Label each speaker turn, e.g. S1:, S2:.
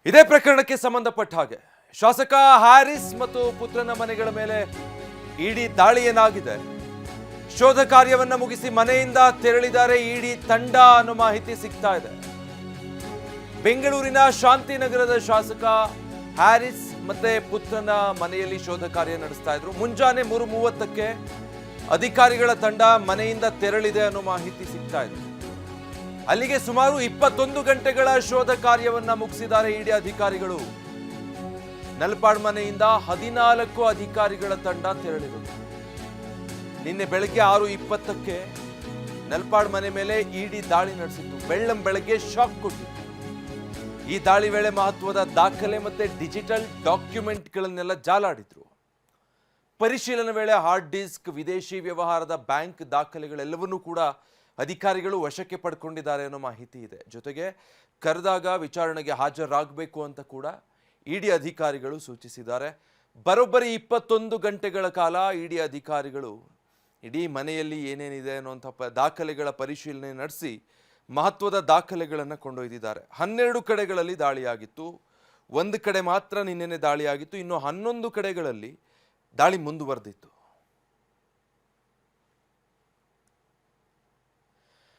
S1: ಇದೇ ಪ್ರಕರಣಕ್ಕೆ ಸಂಬಂಧಪಟ್ಟ ಹಾಗೆ ಶಾಸಕ ಹ್ಯಾರಿಸ್ ಮತ್ತು ಪುತ್ರನ ಮನೆಗಳ ಮೇಲೆ ಇಡಿ ದಾಳಿ ಏನಾಗಿದೆ. ಶೋಧ ಕಾರ್ಯವನ್ನ ಮುಗಿಸಿ ಮನೆಯಿಂದ ತೆರಳಿದ್ದಾರೆ ಇಡಿ ತಂಡ ಅನ್ನೋ ಮಾಹಿತಿ ಸಿಗ್ತಾ ಇದೆ. ಬೆಂಗಳೂರಿನ ಶಾಂತಿನಗರದ ಶಾಸಕ ಹ್ಯಾರಿಸ್ ಮತ್ತೆ ಪುತ್ರನ ಮನೆಯಲ್ಲಿ ಶೋಧ ಕಾರ್ಯ ನಡೆಸ್ತಾ ಇದ್ರು. ಮುಂಜಾನೆ 3:30ಕ್ಕೆ ಅಧಿಕಾರಿಗಳ ತಂಡ ಮನೆಯಿಂದ ತೆರಳಿದೆ ಅನ್ನೋ ಮಾಹಿತಿ ಸಿಗ್ತಾ ಇದೆ. ಅಲ್ಲಿಗೆ ಸುಮಾರು 21 ಗಂಟೆಗಳ ಶೋಧ ಕಾರ್ಯವನ್ನ ಮುಗಿಸಿದ್ದಾರೆ ಇಡಿ ಅಧಿಕಾರಿಗಳು. ನಲ್ಪಾಡ್ ಮನೆಯಿಂದ 14 ಅಧಿಕಾರಿಗಳ ತಂಡ ತೆರಳಿದರು. ನಿನ್ನೆ ಬೆಳಗ್ಗೆ 6:20ಕ್ಕೆ ನಲ್ಪಾಡ್ ಮನೆ ಮೇಲೆ ಇಡಿ ದಾಳಿ ನಡೆಸಿತ್ತು. ಬೆಳಗ್ಗೆ ಶಾಕ್ ಕೊಟ್ಟಿತ್ತು. ಈ ದಾಳಿ ವೇಳೆ ಮಹತ್ವದ ದಾಖಲೆ ಮತ್ತೆ ಡಿಜಿಟಲ್ ಡಾಕ್ಯುಮೆಂಟ್ಗಳನ್ನೆಲ್ಲ ಜಾಲಾಡಿದ್ರು. ಪರಿಶೀಲನೆ ವೇಳೆ ಹಾರ್ಡ್ ಡಿಸ್ಕ್, ವಿದೇಶಿ ವ್ಯವಹಾರದ ಬ್ಯಾಂಕ್ ದಾಖಲೆಗಳೆಲ್ಲವನ್ನೂ ಕೂಡ ಅಧಿಕಾರಿಗಳು ವಶಕ್ಕೆ ಪಡ್ಕೊಂಡಿದ್ದಾರೆ ಅನ್ನೋ ಮಾಹಿತಿ ಇದೆ. ಜೊತೆಗೆ ಕರೆದಾಗ ವಿಚಾರಣೆಗೆ ಹಾಜರಾಗಬೇಕು ಅಂತ ಕೂಡ ಇಡಿ ಅಧಿಕಾರಿಗಳು ಸೂಚಿಸಿದ್ದಾರೆ. ಬರೋಬ್ಬರಿ 21 ಗಂಟೆಗಳ ಕಾಲ ಇಡಿ ಅಧಿಕಾರಿಗಳು ಇಡೀ ಮನೆಯಲ್ಲಿ ಏನೇನಿದೆ ಅನ್ನುವಂಥ ದಾಖಲೆಗಳ ಪರಿಶೀಲನೆ ನಡೆಸಿ ಮಹತ್ವದ ದಾಖಲೆಗಳನ್ನು ಕೊಂಡೊಯ್ದಿದ್ದಾರೆ. 12 ಕಡೆಗಳಲ್ಲಿ ದಾಳಿಯಾಗಿತ್ತು. ಒಂದು ಕಡೆ ಮಾತ್ರ ನಿನ್ನೆ ದಾಳಿಯಾಗಿತ್ತು. ಇನ್ನು 11 ಕಡೆಗಳಲ್ಲಿ ದಾಳಿ ಮುಂದುವರೆದಿತ್ತು.